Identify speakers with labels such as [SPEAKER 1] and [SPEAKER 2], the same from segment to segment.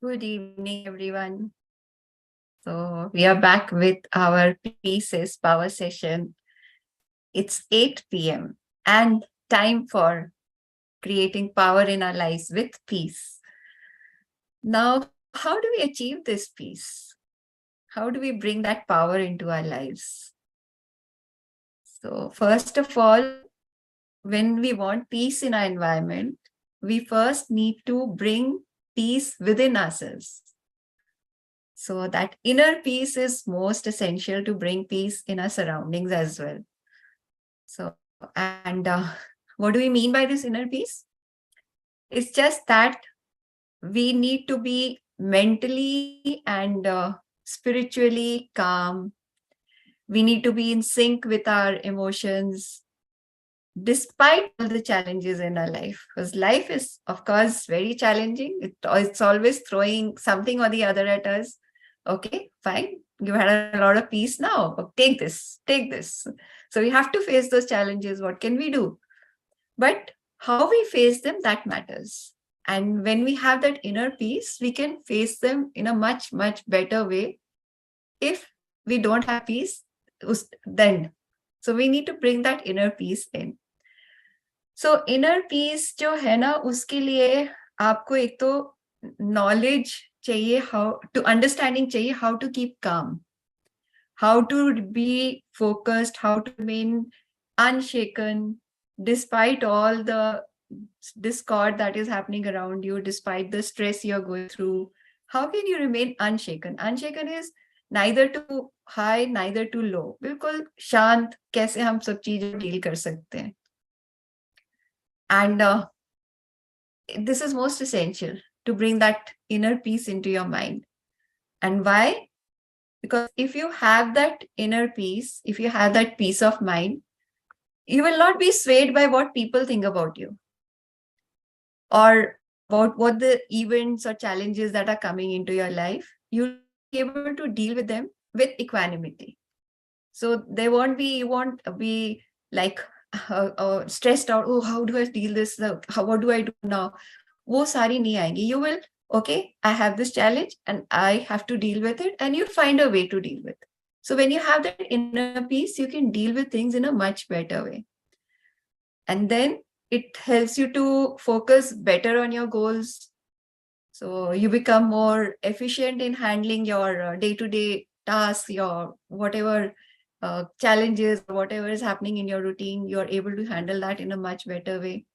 [SPEAKER 1] Good evening, everyone. So, we are back with our Pieces Power session. It's 8 p.m. and time for creating power in our lives with peace. Now, how do we achieve this peace? How do we bring that power into our lives? So, first of all, when we want peace in our environment, we first need to bring peace within ourselves. So that inner peace is most essential to bring peace in our surroundings as well. So, and what do we mean by this inner peace? It's just that we need to be mentally and spiritually calm. We need to be in sync with our emotions, despite all the challenges in our life. Because life is, of course, very challenging. It's always throwing something or the other at us. Okay, fine. You had a lot of peace now. Take this, take this. So we have to face those challenges. What can we do? But how we face them, that matters. And when we have that inner peace, we can face them in a much, much better way. If we don't have peace, then. So we need to bring that inner peace in. So inner peace जो है ना, उसके लिए आपको एक तो knowledge चाहिए, how to understanding चाहिए, how to keep calm, how to be focused, how to remain unshaken despite all the discord that is happening around you, despite the stress you're going through. How can you remain unshaken? Unshaken is neither too high, neither too low. बिल्कुल शांत कैसे हम सब चीजें deal कर सकते हैं. And this is most essential to bring that inner peace into your mind. And why? Because if you have that inner peace, if you have that peace of mind, you will not be swayed by what people think about you or about what the events or challenges that are coming into your life. You'll be able to deal with them with equanimity. So you won't be like stressed out. Oh, how do I deal this? What do I do now? वो सारी नहीं आएंगी. You will, okay, I have this challenge and I have to deal with it, and you find a way to deal with it. So when you have that inner peace, you can deal with things in a much better way. And then it helps you to focus better on your goals. So you become more efficient in handling your day-to-day tasks, your whatever challenges, whatever is happening in your routine, you're able to handle that in a much better way.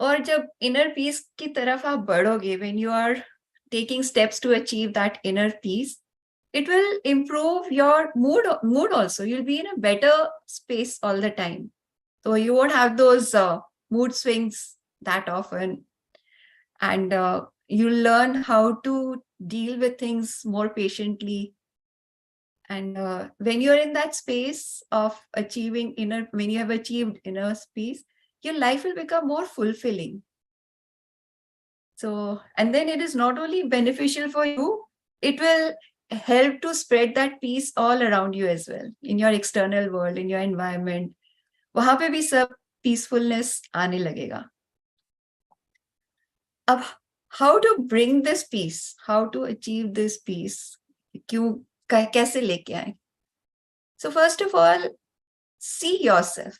[SPEAKER 1] और जब inner peace की तरफ आप बढ़ोगे, when you are taking steps to achieve that inner peace, it will improve your mood also. You'll be in a better space all the time. So you won't have those mood swings that often. And you'll learn how to deal with things more patiently. And when you're in that space of when you have achieved inner peace, your life will become more fulfilling. So, and then it is not only beneficial for you, it will help to spread that peace all around you as well, in your external world, in your environment. वहां पे भी सब peacefulness आने लगेगा. अब how to bring this peace, how to achieve this peace, कैसे लेके आए? So first of all, see yourself.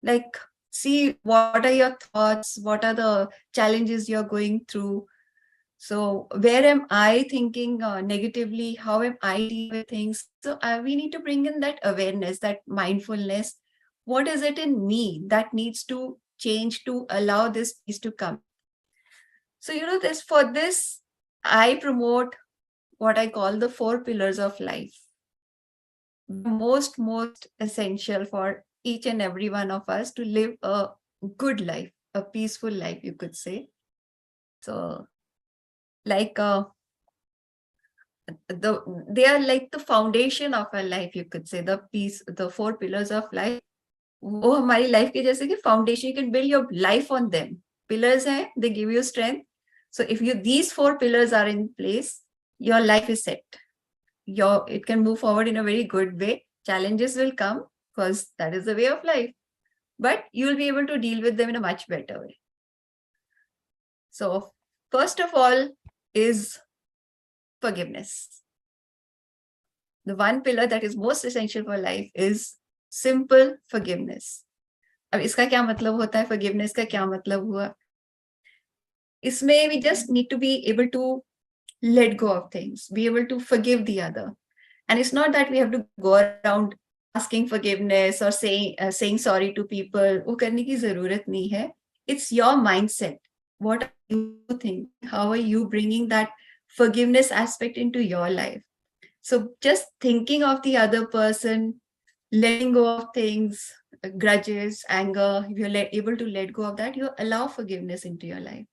[SPEAKER 1] Like, see what are your thoughts, what are the challenges you're going through. So where am I thinking negatively? How am I dealing with things? So we need to bring in that awareness, that mindfulness. What is it in me that needs to change to allow this peace to come? So, for this, I promote what I call the 4 pillars of life. Most essential for each and every one of us to live a good life, a peaceful life, you could say. So, like they are like the foundation of our life, you could say. The 4 pillars of life, वो हमारी life के जैसे कि foundation, you can build your life on them. Pillars हैं, they give you strength. So if these 4 pillars are in place, your life is set. It can move forward in a very good way. Challenges will come because that is the way of life, but you will be able to deal with them in a much better way. So first of all, is forgiveness. The one pillar that is most essential for life is simple forgiveness. अब इसका क्या मतलब होता है, forgiveness का क्या मतलब हुआ? इसमें we just need to be able to let go of things, be able to forgive the other. And it's not that we have to go around asking forgiveness or saying sorry to people. वो करने की जरूरत नहीं है. It's your mindset. What are you think? How are you bringing that forgiveness aspect into your life? So just thinking of the other person, letting go of things, grudges, anger, if you're able to let go of that, you allow forgiveness into your life.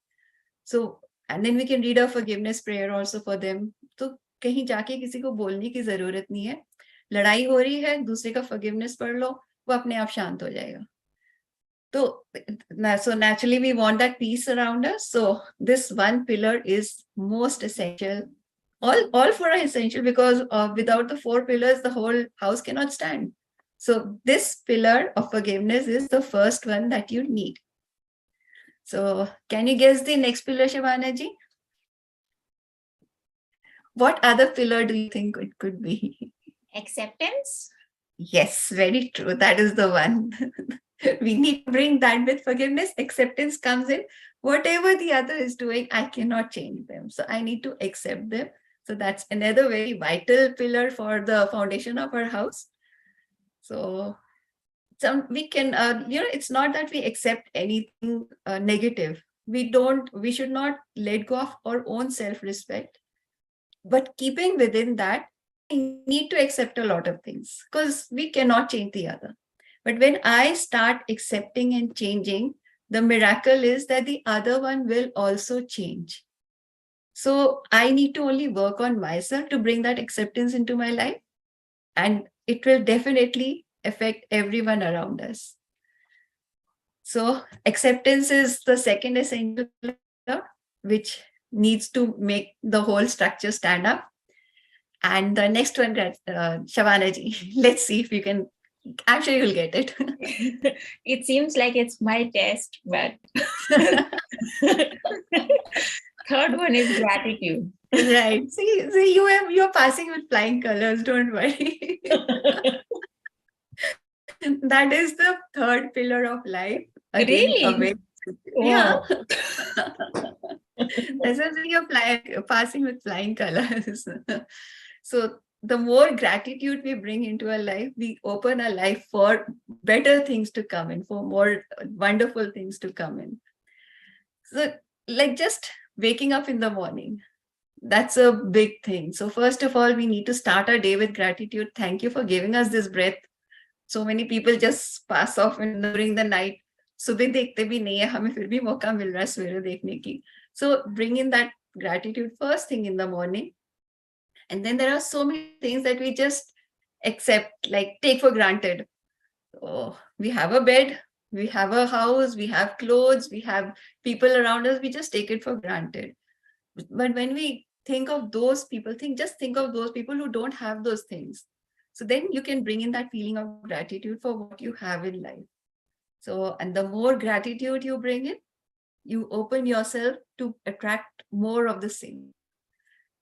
[SPEAKER 1] So, and then we can read a forgiveness prayer also for them. तो कहीं जाके किसी को बोलने की जरूरत नहीं है. लड़ाई हो रही है, दूसरे का forgiveness पढ़ लो, वो अपने आप शांत हो जाएगा. So naturally we want that peace around us. So this one pillar is most essential. All four are essential because without the four pillars, the whole house cannot stand. So this pillar of forgiveness is the first one that you need. So can you guess the next pillar, Shavana ji? What other pillar do you think it could be?
[SPEAKER 2] Acceptance?
[SPEAKER 1] Yes, very true. That is the one. We need to bring that with forgiveness. Acceptance comes in. Whatever the other is doing, I cannot change them. So I need to accept them. So that's another very vital pillar for the foundation of our house. So we can, it's not that we accept anything negative. We should not let go of our own self-respect. But keeping within that, we need to accept a lot of things because we cannot change the other. But when I start accepting and changing, the miracle is that the other one will also change. So I need to only work on myself to bring that acceptance into my life. And it will definitely affect everyone around us. So acceptance is the second essential pillar, which needs to make the whole structure stand up. And the next one, Shavana ji, let's see if you can. I'm sure you'll get it.
[SPEAKER 2] It seems like it's my test, but third one is gratitude.
[SPEAKER 1] Right. See, you're passing with flying colors. Don't worry. That is the third pillar of life. Again,
[SPEAKER 2] Really?
[SPEAKER 1] Yeah.
[SPEAKER 2] Wow.
[SPEAKER 1] That's why you're passing with flying colors. So the more gratitude we bring into our life, we open our life for better things to come in, for more wonderful things to come in. So like just waking up in the morning, that's a big thing. So first of all, we need to start our day with gratitude. Thank you for giving us this breath. So many people just pass off during the night. सुबह देखते भी नहीं है, हमें फिर भी मौका मिल रहा है सवेरे देखने की. So bring in that gratitude first thing in the morning. And then there are so many things that we just accept, like take for granted. Oh, we have a bed, we have a house, we have clothes, we have people around us, we just take it for granted. But when we think of those people, just think of those people who don't have those things. So then you can bring in that feeling of gratitude for what you have in life. So, and the more gratitude you bring in, you open yourself to attract more of the same.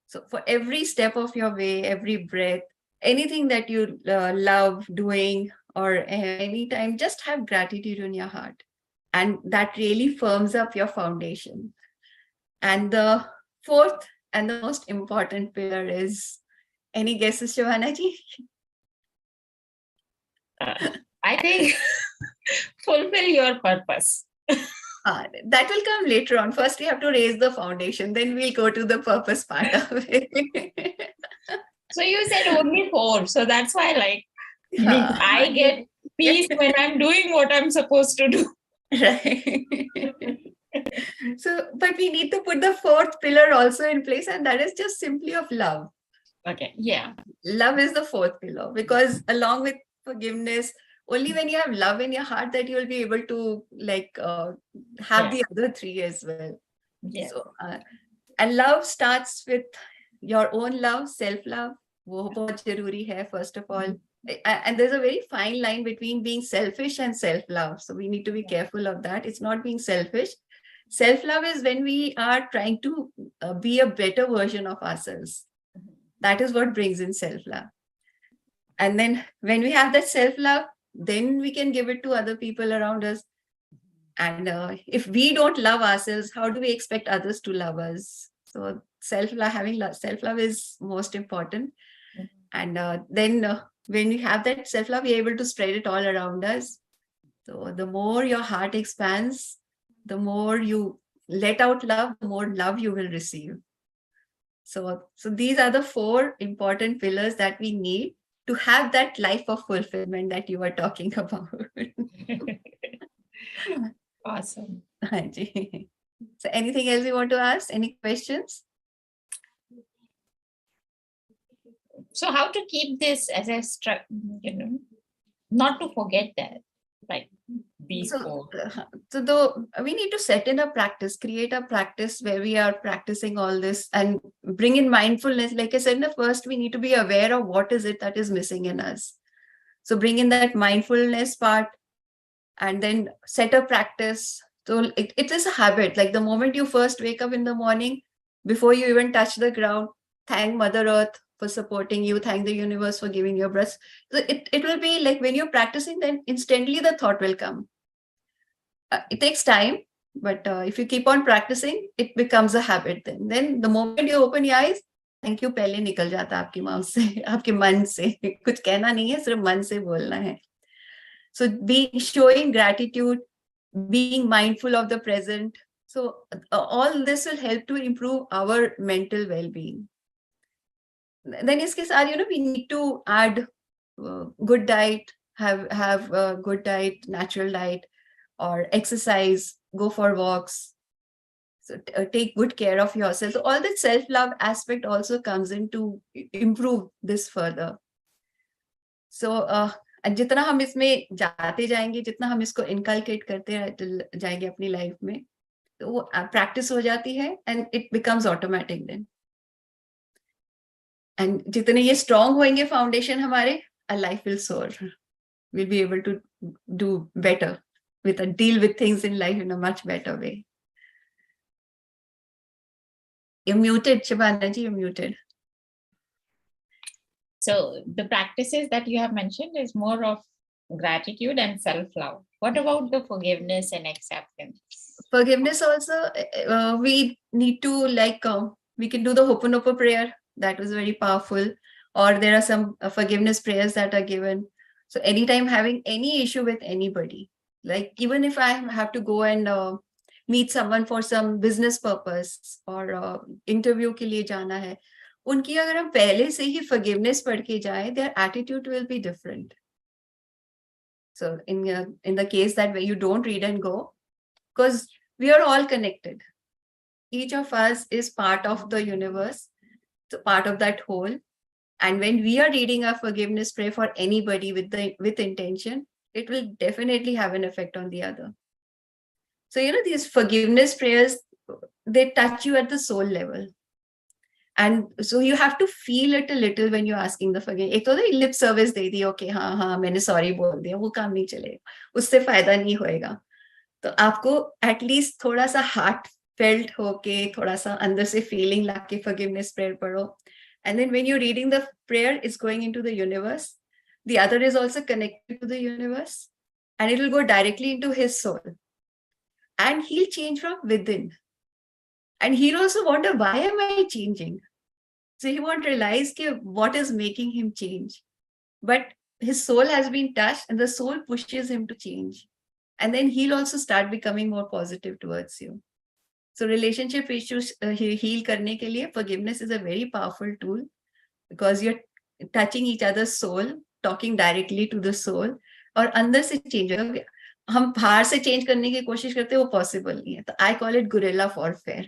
[SPEAKER 1] So for every step of your way, every breath, anything that you love doing or anytime, just have gratitude in your heart. And that really firms up your foundation. And the fourth and the most important pillar is, any guesses, Johanna ji?
[SPEAKER 2] I think fulfill your purpose.
[SPEAKER 1] That will come later on. First, we have to raise the foundation. Then we'll go to the purpose part of it.
[SPEAKER 2] So you said only 4. So that's why I get peace when I'm doing what I'm supposed to do.
[SPEAKER 1] Right. So, but we need to put the fourth pillar also in place, and that is just simply of love.
[SPEAKER 2] Okay. Yeah.
[SPEAKER 1] Love is the fourth pillar, because along with forgiveness, only when you have love in your heart that you will be able to have the other 3 as well.
[SPEAKER 2] Yeah.
[SPEAKER 1] So, and love starts with your own love, self-love. वो बहुत जरूरी है, first of all. And there's a very fine line between being selfish and self-love. So we need to be careful of that. It's not being selfish. Self-love is when we are trying to be a better version of ourselves. That is what brings in self-love. And then when we have that self-love, then we can give it to other people around us. And if we don't love ourselves, how do we expect others to love us? So self-love, having self-love is most important. And then when we have that self-love, we're able to spread it all around us. So the more your heart expands, the more you let out love, the more love you will receive. So these are the 4 important pillars that we need to have that life of fulfillment that you were talking about.
[SPEAKER 2] Awesome.
[SPEAKER 1] So anything else you want to ask? Any questions?
[SPEAKER 2] So how to keep this as a not to forget that, like these 4.
[SPEAKER 1] So we need to set in a practice, create a practice where we are practicing all this and bring in mindfulness. Like I said in the first, we need to be aware of what is it that is missing in us. So bring in that mindfulness part and then set a practice. So it is a habit. Like the moment you first wake up in the morning, before you even touch the ground, thank Mother Earth for supporting you, thank the universe for giving you breath. So it will be like when you're practicing, then instantly the thought will come. It takes time, but if you keep on practicing, it becomes a habit. Then the moment you open your eyes, thank you पहले निकल जाता आपकी mouth से, आपके मन से. कुछ कहना नहीं है, सिर्फ मन से बोलना है. So showing gratitude, being mindful of the present. So all this will help to improve our mental well-being. Then इसके साथ, we need to add good diet, have a good diet, natural diet, or exercise, go for walks. So take good care of yourself. So all that self-love aspect also comes in to improve this further. So जितना हम इसमें जाते जाएंगे, जितना हम इसको inculcate करते जाएंगे अपनी लाइफ में, तो वो प्रैक्टिस हो जाती है and it becomes automatic then. And जितने ये स्ट्रांग होंगे फाउंडेशन हमारे, our life will soar. We'll be able to do better, deal with things in life in a much better way. You're muted, Shabana ji, you're muted.
[SPEAKER 2] So the practices that you have mentioned is more of gratitude and self-love. What about the forgiveness and acceptance?
[SPEAKER 1] Forgiveness also, we need to we can do the Ho'oponopono prayer. That was very powerful. Or there are some forgiveness prayers that are given. So anytime having any issue with anybody, like even if I have to go and meet someone for some business purpose or interview के लिए जाना है, उनकी अगर हम पहले से ही forgiveness पढ़ के जाए, their attitude will be different. So in the case that where you don't read and go, because we are all connected. Each of us is part of the universe, so part of that whole. And when we are reading a forgiveness prayer for anybody with intention, it will definitely have an effect on the other. So, these forgiveness prayers, they touch you at the soul level. And so you have to feel it a little when you're asking the forgiveness. एक तो lip service दे दी, okay, हाँ, मैंने sorry बोल दिया, वो काम नहीं चलेगा, उससे फायदा नहीं होएगा. तो आपको एटलीस्ट थोड़ा सा हार्ट फेल्ट होके, थोड़ा सा अंदर से फीलिंग लाके forgiveness prayer पढ़ो. And then when you're reading the prayer, it's going into the universe. The other is also connected to the universe. And it will go directly into his soul. And he'll change from within. And he'll also wonder, why am I changing? So he won't realize what is making him change. But his soul has been touched and the soul pushes him to change. And then he'll also start becoming more positive towards you. So relationship issues heal करने के लिए forgiveness is a very powerful tool because you're touching each other's soul, talking directly to the soul, और अंदर से change होगा. हम बाहर से change करने की कोशिश करते हैं, वो possible नहीं है. तो I call it guerrilla warfare.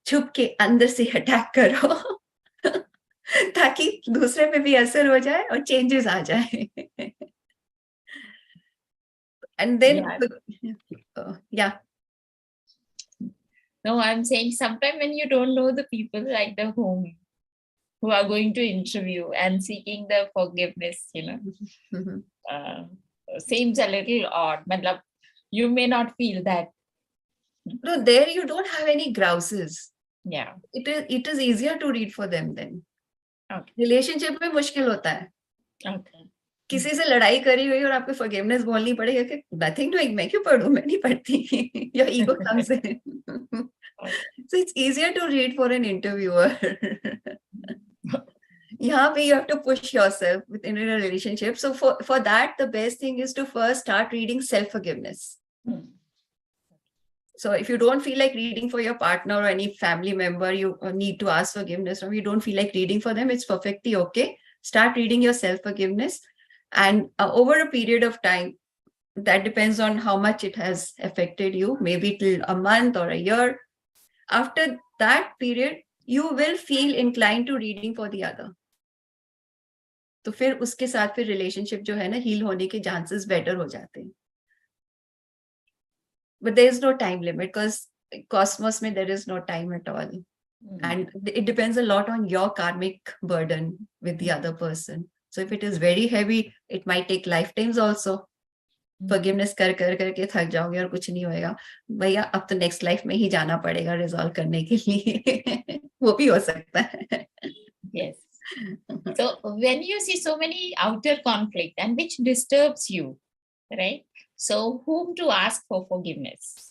[SPEAKER 1] छुप के अंदर से attack करो ताकि दूसरे पे भी असर हो जाए और changes आ जाए. And then yeah.
[SPEAKER 2] No, I'm saying sometimes when you don't know the people like the who are going to interview and seeking the forgiveness, seems a little odd. You may not feel that
[SPEAKER 1] No, there you don't have any grouses.
[SPEAKER 2] Yeah.
[SPEAKER 1] It is easier to read for them then.
[SPEAKER 2] Okay.
[SPEAKER 1] Relationship में मुश्किल होता है.
[SPEAKER 2] Okay.
[SPEAKER 1] किसी से लड़ाई करी हुई और आपको फॉरगिवनेस बोलनी पड़ेगा कि नथिंग डूइंग, मैं क्यों पढ़ूं, मैं नहीं पढ़ती. Your ego comes in. So it's easier to read for an interviewer. Yeah, you have to push yourself within a relationship. So for that, the best thing is to first start reading self-forgiveness. So if you don't feel like reading for your partner or any family member, you need to ask forgiveness, or you don't feel like reading for them, it's perfectly okay. Start reading your self-forgiveness. And over a period of time, that depends on how much it has affected you, maybe till a month or a year. After that period, you will feel inclined to reading for the other. तो फिर उसके साथ फिर relationship जो है ना, heal होने के चांसेस बेटर हो जाते हैं. But there is no time limit, because cosmos में there is no time at all. And it depends a lot on your karmic burden with the other person. So if it is very heavy, it might take lifetimes also. Forgiveness कर करके थक जाओगे और कुछ नहीं होएगा. भैया अब तो नेक्स्ट लाइफ में ही जाना पड़ेगा रिजॉल्व करने के लिए. वो भी हो सकता है.
[SPEAKER 2] Yes. So when you see so many outer conflict and which disturbs you, right? So whom to ask for forgiveness?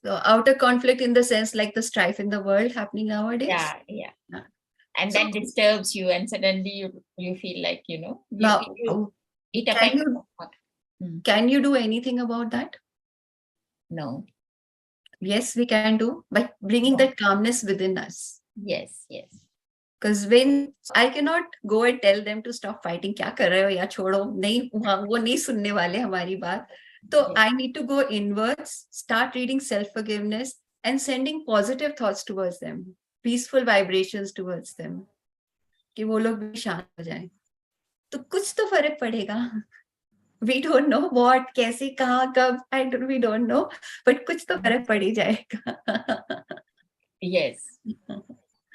[SPEAKER 1] So outer conflict in the sense like the strife in the world happening nowadays.
[SPEAKER 2] Yeah. And that disturbs you, and suddenly you feel like,
[SPEAKER 1] now,
[SPEAKER 2] it affects.
[SPEAKER 1] Can you do anything about that?
[SPEAKER 2] No.
[SPEAKER 1] Yes, we can do by bringing that calmness within us.
[SPEAKER 2] Yes.
[SPEAKER 1] Because when I cannot go and tell them to stop fighting, क्या कर रहे हो या छोड़ो, नहीं, वो नहीं सुनने वाले हमारी बात. So I need to go inwards, start reading self-forgiveness and sending positive thoughts towards them, peaceful vibrations towards them, कि वो लोग भी शांत हो जाएं. तो कुछ तो फर्क पड़ेगा. We don't know what, कैसे, कहाँ, कब, we don't know, but कुछ तो फर्क पड़ ही जाएगा.
[SPEAKER 2] Yes.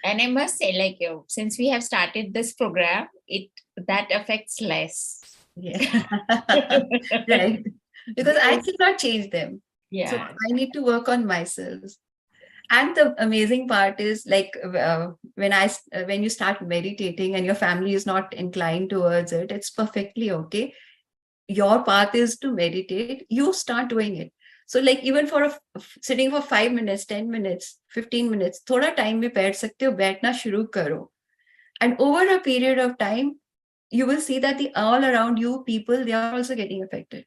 [SPEAKER 2] And I must say, like, since we have started this program, that affects less.
[SPEAKER 1] Yeah. Right. Because I cannot change them.
[SPEAKER 2] Yeah.
[SPEAKER 1] So I need to work on myself. And the amazing part is, like, when you start meditating and your family is not inclined towards it, it's perfectly okay. Your path is to meditate. You start doing it. So like even for sitting for 5 minutes, 10 minutes, 15 minutes, थोड़ा time भी बैठ सकते हो, बैठना शुरू करो. And over a period of time, you will see that all around you people, they are also getting affected.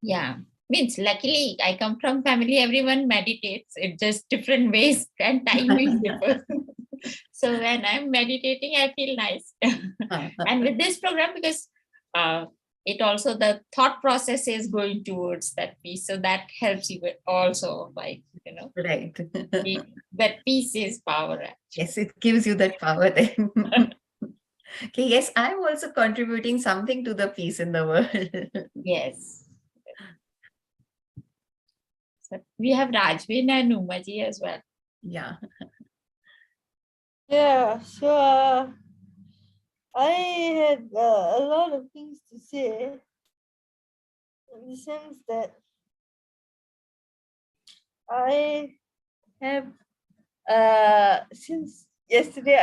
[SPEAKER 2] Yeah. Means luckily I come from family, everyone meditates in just different ways and timing differs. So when I'm meditating, I feel nice. And with this program, because it also, the thought process is going towards that peace. So that helps you also, like,
[SPEAKER 1] Right.
[SPEAKER 2] That peace is power. Actually.
[SPEAKER 1] Yes, it gives you that power then. Okay, yes, I'm also contributing something to the peace in the world.
[SPEAKER 2] Yes. So we have Rajvin and Umaji as well.
[SPEAKER 1] Yeah.
[SPEAKER 3] Yeah, so I had a lot of things to say, in the sense that I have since yesterday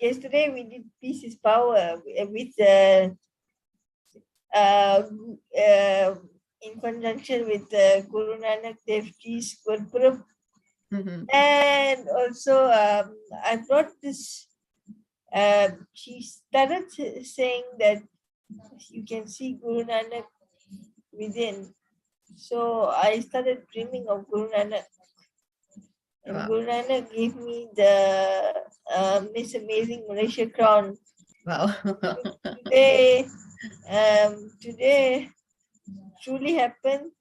[SPEAKER 3] yesterday we did Peace is Power with in conjunction with Guru Nanak Dev Ji's Gurpurab. And also I brought this, she started saying that you can see Guru Nanak within. So I started dreaming of Guru Nanak. And wow. Guru Nanak gave me the Miss Amazing Malaysia crown.
[SPEAKER 1] Wow.
[SPEAKER 3] Today truly happened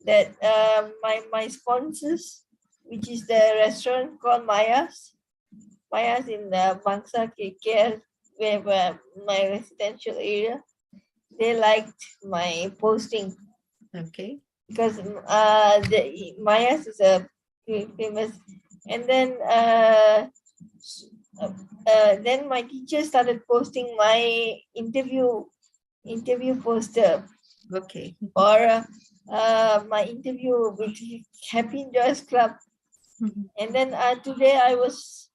[SPEAKER 3] that my sponsors, which is the restaurant called Maya's in Bangsa KKL, where my residential area, they liked my posting.
[SPEAKER 1] Okay.
[SPEAKER 3] Because Maya's is a famous, and then my teacher started posting my interview poster.
[SPEAKER 1] Okay.
[SPEAKER 3] or my interview with Happy Enjoyers Club. And then today I was,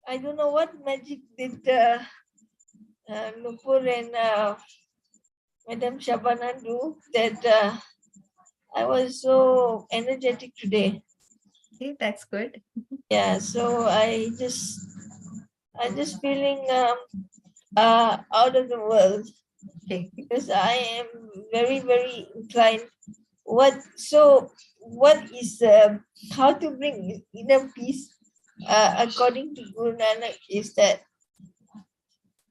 [SPEAKER 3] I don't know what magic did Nupur and Madam Shabana do that I was so energetic today.
[SPEAKER 1] Okay, that's good.
[SPEAKER 3] Yeah, so I just feeling out of the world
[SPEAKER 1] Okay.
[SPEAKER 3] because I am very, very inclined. What is how to bring inner peace according to Guru Nanak is that,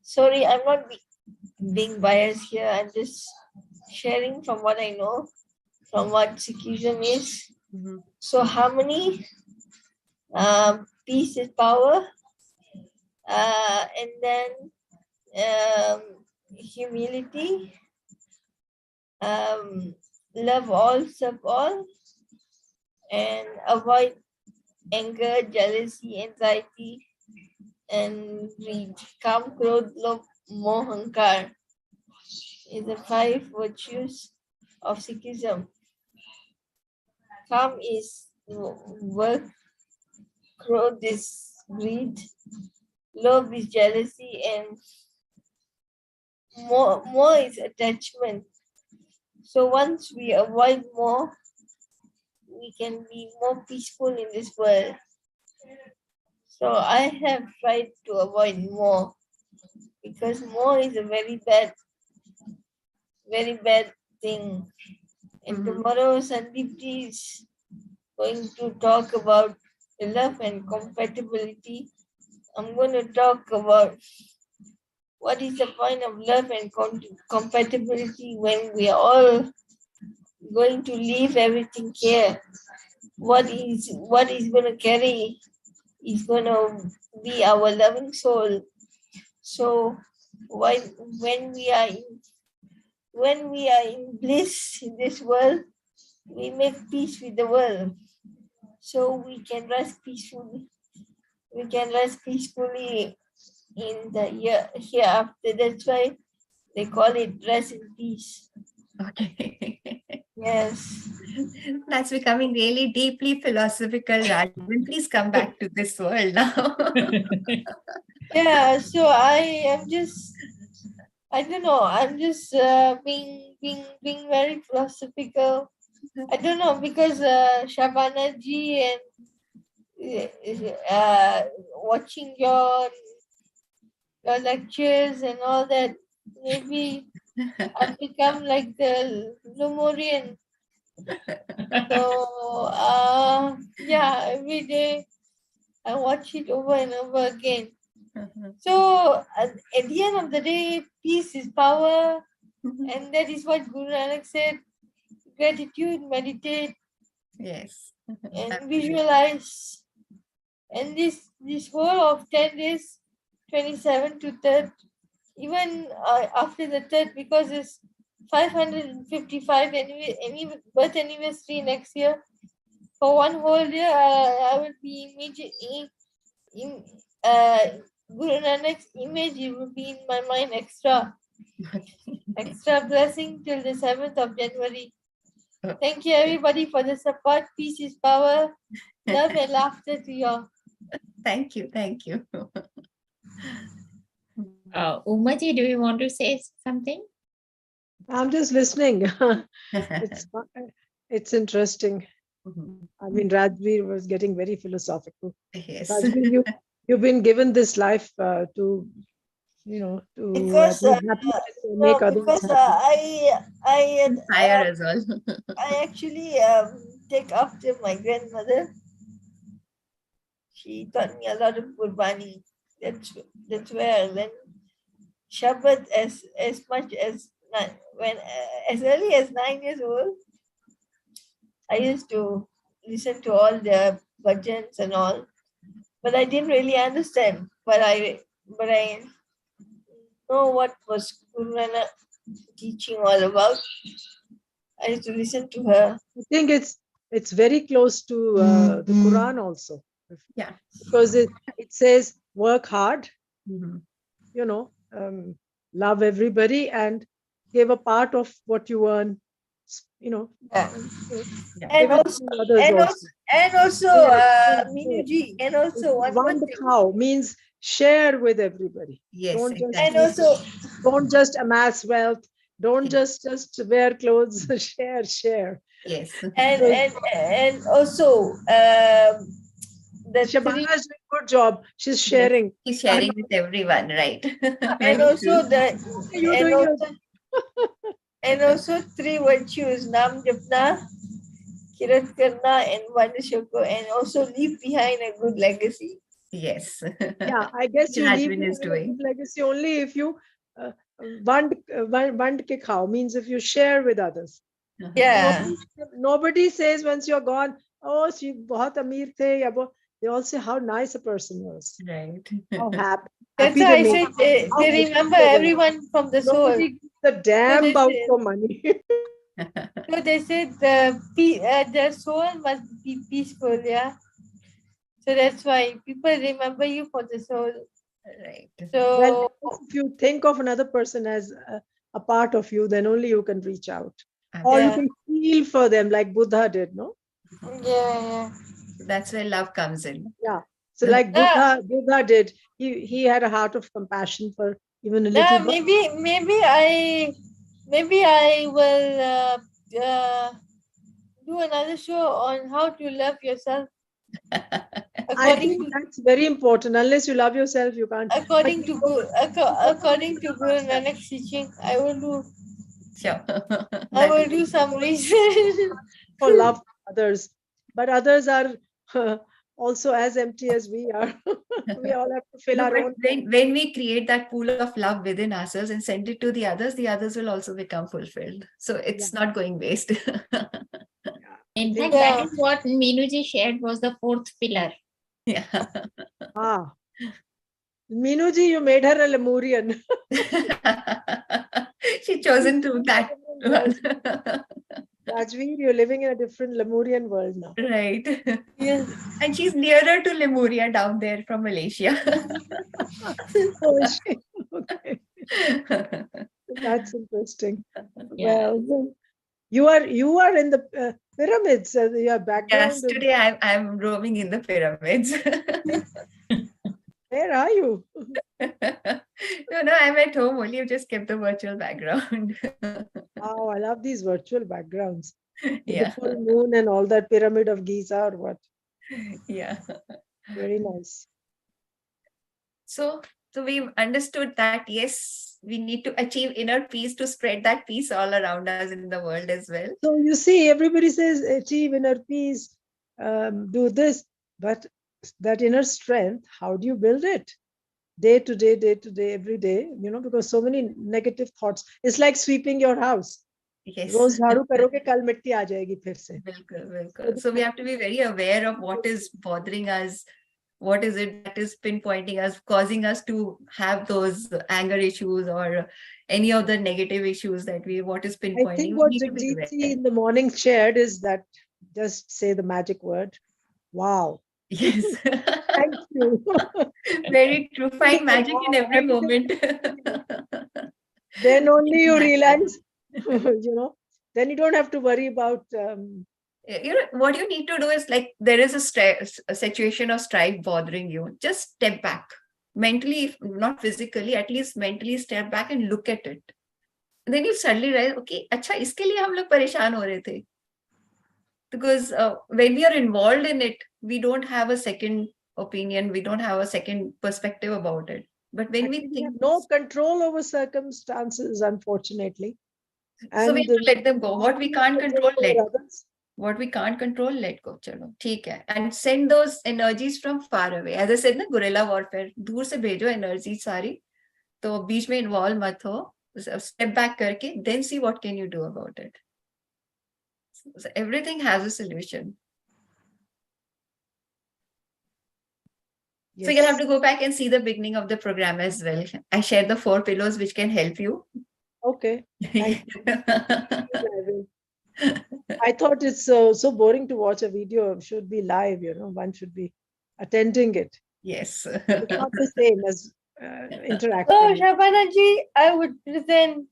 [SPEAKER 3] sorry, I'm not being biased here. I'm just sharing from what I know, from what Sikhism is. So harmony, peace is power, and then humility, love all, serve all, and avoid anger, jealousy, anxiety, and greed. Kam, Krodh, Lobh, Moh, Hankar is the 5 virtues of Sikhism. Kam is work, Krodh is greed, Lobh is jealousy, and more is attachment. So once we avoid more, we can be more peaceful in this world. So I have tried to avoid more because more is a very bad thing. And tomorrow Sandeepji is going to talk about love and compatibility. I'm going to talk about what is the point of love and compatibility when we are all going to leave everything here. What is going to carry is going to be our loving soul. So when we are in bliss in this world, we make peace with the world. So we can rest peacefully. We can rest peacefully in the hereafter. That's why they call it rest in peace.
[SPEAKER 1] Okay.
[SPEAKER 3] Yes.
[SPEAKER 1] That's becoming really deeply philosophical, Rajan. Please come back to this world now.
[SPEAKER 3] Yeah, so I don't know, I'm just being very philosophical. I don't know, because Shabana ji and watching your lectures and all that, maybe I've become like the Lumurian. So yeah, every day I watch it over and over again. So at the end of the day, peace is power, and that is what Guru Nanak said. Gratitude, meditate,
[SPEAKER 1] Yes.
[SPEAKER 3] and visualize. And this whole of 10 days, 27 to 3rd, even after the 3rd, because it's 555 birth anniversary next year. For one whole year, I will be immediately Guru Nanak's image, it will be in my mind extra blessing till the 7th of January. Thank you everybody for the support. Peace is power. Love and laughter to you all.
[SPEAKER 1] Thank you. Thank you.
[SPEAKER 2] Umaji, do you want to say something?
[SPEAKER 4] I'm just listening. It's interesting. I mean, Rajveer was getting very philosophical.
[SPEAKER 1] Yes.
[SPEAKER 4] Rajveer, you've been given this life to
[SPEAKER 3] Because
[SPEAKER 4] be happy, to make others happy.
[SPEAKER 3] I
[SPEAKER 1] As well.
[SPEAKER 3] I actually take after my grandmother. She taught me a lot of Gurbani. That's where I learned Shabbat as much as when as early as 9 years old. I used to listen to all the bhajans and all, but I didn't really understand. But I know what was Guru Nanak teaching all about. I used to listen to her.
[SPEAKER 4] I think it's very close to the Quran also.
[SPEAKER 1] Yeah.
[SPEAKER 4] Because it says work hard,
[SPEAKER 1] Mhm.
[SPEAKER 4] love everybody and give a part of what you earn, you know,
[SPEAKER 3] Yeah.
[SPEAKER 4] give
[SPEAKER 3] And
[SPEAKER 4] it
[SPEAKER 3] also,
[SPEAKER 4] to others
[SPEAKER 3] and
[SPEAKER 4] also.
[SPEAKER 3] also, and also,
[SPEAKER 4] Share,
[SPEAKER 3] Meenuji, and also one more
[SPEAKER 4] One
[SPEAKER 3] thing.
[SPEAKER 4] cow means share with everybody.
[SPEAKER 1] Yes,
[SPEAKER 4] Don't just
[SPEAKER 3] And
[SPEAKER 1] exactly.
[SPEAKER 3] also,
[SPEAKER 4] don't just amass wealth. Don't
[SPEAKER 1] Yes.
[SPEAKER 4] just wear clothes. Share.
[SPEAKER 1] Yes.
[SPEAKER 3] and also, the
[SPEAKER 4] Shabana
[SPEAKER 3] three,
[SPEAKER 4] is doing a good job. She's
[SPEAKER 1] Yes.
[SPEAKER 4] sharing.
[SPEAKER 1] He's sharing with everyone, right?
[SPEAKER 3] and
[SPEAKER 1] Very
[SPEAKER 3] also
[SPEAKER 1] true.
[SPEAKER 3] the,
[SPEAKER 4] You're
[SPEAKER 3] and
[SPEAKER 4] doing your
[SPEAKER 3] also, and also three virtues: Nam Japna, Kirat Karna, and Vanashoko, and also leave behind a good legacy.
[SPEAKER 1] Yes.
[SPEAKER 4] yeah. I guess
[SPEAKER 1] Which
[SPEAKER 4] you leave
[SPEAKER 1] Rajvin is
[SPEAKER 4] behind a
[SPEAKER 1] doing.
[SPEAKER 4] good legacy only if you uh, vand ke khao means if you share with others.
[SPEAKER 3] Yeah.
[SPEAKER 4] Nobody says once you're gone, oh, she bahut ameer the, ya they all say how nice a person was,
[SPEAKER 1] Right.
[SPEAKER 4] how happy,
[SPEAKER 3] That's
[SPEAKER 4] happy
[SPEAKER 3] why
[SPEAKER 4] they
[SPEAKER 3] I
[SPEAKER 4] made,
[SPEAKER 3] said
[SPEAKER 4] how
[SPEAKER 3] they
[SPEAKER 4] happy
[SPEAKER 3] remember
[SPEAKER 4] they were.
[SPEAKER 3] everyone from the soul.
[SPEAKER 4] Nobody gives a
[SPEAKER 3] So
[SPEAKER 4] damn
[SPEAKER 3] they
[SPEAKER 4] about
[SPEAKER 3] said,
[SPEAKER 4] your money.
[SPEAKER 3] so they said the soul must be peaceful, yeah. So that's why people remember you for the soul.
[SPEAKER 1] Right.
[SPEAKER 4] Well,
[SPEAKER 3] So
[SPEAKER 4] if you think of another person as a part of you, then only you can reach out. Or you
[SPEAKER 3] yeah,
[SPEAKER 4] can feel for them like Buddha did, no?
[SPEAKER 3] yeah.
[SPEAKER 1] That's where love comes in.
[SPEAKER 4] Yeah. So like
[SPEAKER 3] Uh,
[SPEAKER 4] Buddha did, he had a heart of compassion for even a little bird.
[SPEAKER 3] maybe I will do another show on how to love yourself
[SPEAKER 4] I
[SPEAKER 3] according
[SPEAKER 4] think
[SPEAKER 3] to
[SPEAKER 4] that's very important. Unless you love yourself, you can't. But
[SPEAKER 3] according to Guru Nanak's teaching.
[SPEAKER 1] Sure.
[SPEAKER 3] I
[SPEAKER 1] That
[SPEAKER 3] will
[SPEAKER 1] will
[SPEAKER 3] do
[SPEAKER 1] be
[SPEAKER 3] some research.
[SPEAKER 4] for love for others, but others are also as empty as we are. We all have to fill
[SPEAKER 1] no,
[SPEAKER 4] our
[SPEAKER 1] but
[SPEAKER 4] own.
[SPEAKER 1] when we create that pool of love within ourselves and send it to the others will also become fulfilled. So
[SPEAKER 4] Yeah,
[SPEAKER 1] it's not going waste.
[SPEAKER 4] yeah. I
[SPEAKER 2] In
[SPEAKER 4] think
[SPEAKER 2] fact, that
[SPEAKER 3] Yeah.
[SPEAKER 2] is what Meenuji shared was the fourth pillar.
[SPEAKER 1] Yeah.
[SPEAKER 4] Meenuji, you made her a Lemurian.
[SPEAKER 1] She chosen to that one.
[SPEAKER 4] Rajveer, you're living in a different Lemurian world now.
[SPEAKER 1] Right.
[SPEAKER 3] Yes.
[SPEAKER 1] And she's nearer to Lemuria down there from Malaysia.
[SPEAKER 4] Oh, is she? Okay, that's interesting.
[SPEAKER 2] Yeah.
[SPEAKER 4] Well, you are in the pyramids. Your
[SPEAKER 1] Yes,
[SPEAKER 4] background is.
[SPEAKER 1] today I'm roaming in the pyramids.
[SPEAKER 4] Where are you?
[SPEAKER 1] No, I'm at home only. I've just kept the virtual background.
[SPEAKER 4] Oh, I love these virtual backgrounds with the
[SPEAKER 1] Yeah,
[SPEAKER 4] full moon and all that pyramid of Giza or what.
[SPEAKER 1] yeah.
[SPEAKER 4] Very nice.
[SPEAKER 1] So, so we've understood that yes, we need to achieve inner peace to spread that peace all around us in the world as well.
[SPEAKER 4] So you see, everybody says achieve inner peace, do this, but that inner strength, how do you build it? Day to day, every day, because so many negative thoughts. It's like sweeping your house.
[SPEAKER 1] Yes.
[SPEAKER 4] रोज झाड़ू करोगे कल मिट्टी आ जाएगी फिर से.
[SPEAKER 1] Bilkul, bilkul. So we have to be very aware of what is bothering us, what is it that is pinpointing us, causing us to have those anger issues or any of the negative issues what is
[SPEAKER 4] I
[SPEAKER 1] pinpointing.
[SPEAKER 4] think
[SPEAKER 1] We
[SPEAKER 4] what
[SPEAKER 1] need to be
[SPEAKER 4] Jagjit
[SPEAKER 1] aware.
[SPEAKER 4] in the morning shared is that just say the magic word. Wow.
[SPEAKER 1] Yes.
[SPEAKER 4] Thank you.
[SPEAKER 1] Very true. Find magic in
[SPEAKER 4] Wow,
[SPEAKER 1] every moment.
[SPEAKER 4] then only you
[SPEAKER 1] Magic.
[SPEAKER 4] realize, then you don't have to worry about.
[SPEAKER 1] What you need to do is like there is a situation of strife bothering you. Just step back mentally, if not physically, at least mentally step back and look at it. And then you suddenly realize, okay, अच्छा इसके लिए हम लोग परेशान हो रहे थे. Because when we are involved in it, we don't have a second opinion, we don't have a second perspective about it. But when we
[SPEAKER 4] We
[SPEAKER 1] think,
[SPEAKER 4] have no control over circumstances, unfortunately.
[SPEAKER 1] so we
[SPEAKER 4] And
[SPEAKER 1] have to let them go. What we can't control, let go.
[SPEAKER 4] others.
[SPEAKER 1] What we can't control, let go. चलो ठीक है. And send those energies from far away. As I said, ना guerrilla warfare. दूर से भेजो energy सारी. तो बीच में involve मत हो. Step back करके, then see what can you do about it. So everything has a solution.
[SPEAKER 4] Yes.
[SPEAKER 1] So you'll have to go back and see the beginning of the program as well. I shared the 4 pillars which can help you.
[SPEAKER 4] Okay. Thank you. I thought it's so boring to watch a video. It should be live, one should be attending it.
[SPEAKER 1] Yes.
[SPEAKER 4] It's not the same as interact.
[SPEAKER 3] So, Shabanaji, I would present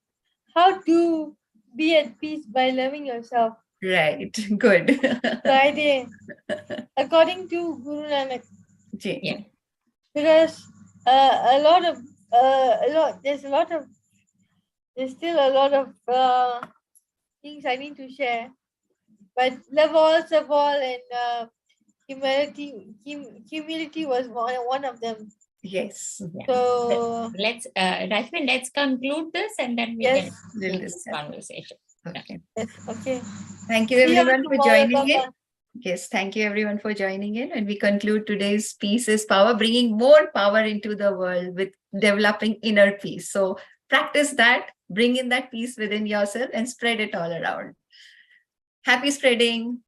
[SPEAKER 3] how to be at peace by loving yourself.
[SPEAKER 1] Right. Good.
[SPEAKER 3] The idea, according to Guru Nanak,
[SPEAKER 2] Yeah.
[SPEAKER 3] because there's still a lot of things I need to share. But love all, serve all, and humility was one of them.
[SPEAKER 1] Yes.
[SPEAKER 2] Yeah.
[SPEAKER 3] So
[SPEAKER 2] Let's, Rashmi, let's conclude this and then we
[SPEAKER 3] yes,
[SPEAKER 2] can
[SPEAKER 1] We'll
[SPEAKER 2] end this
[SPEAKER 1] discuss.
[SPEAKER 2] conversation.
[SPEAKER 1] Okay.
[SPEAKER 3] yes, okay.
[SPEAKER 1] Thank you,
[SPEAKER 3] See you all
[SPEAKER 1] everyone, for
[SPEAKER 3] tomorrow.
[SPEAKER 1] joining in.
[SPEAKER 3] Bye-bye.
[SPEAKER 1] Yes, thank you, everyone, for joining in. And we conclude today's Peace is Power, bringing more power into the world with developing inner peace. So practice that, bring in that peace within yourself and spread it all around. Happy spreading.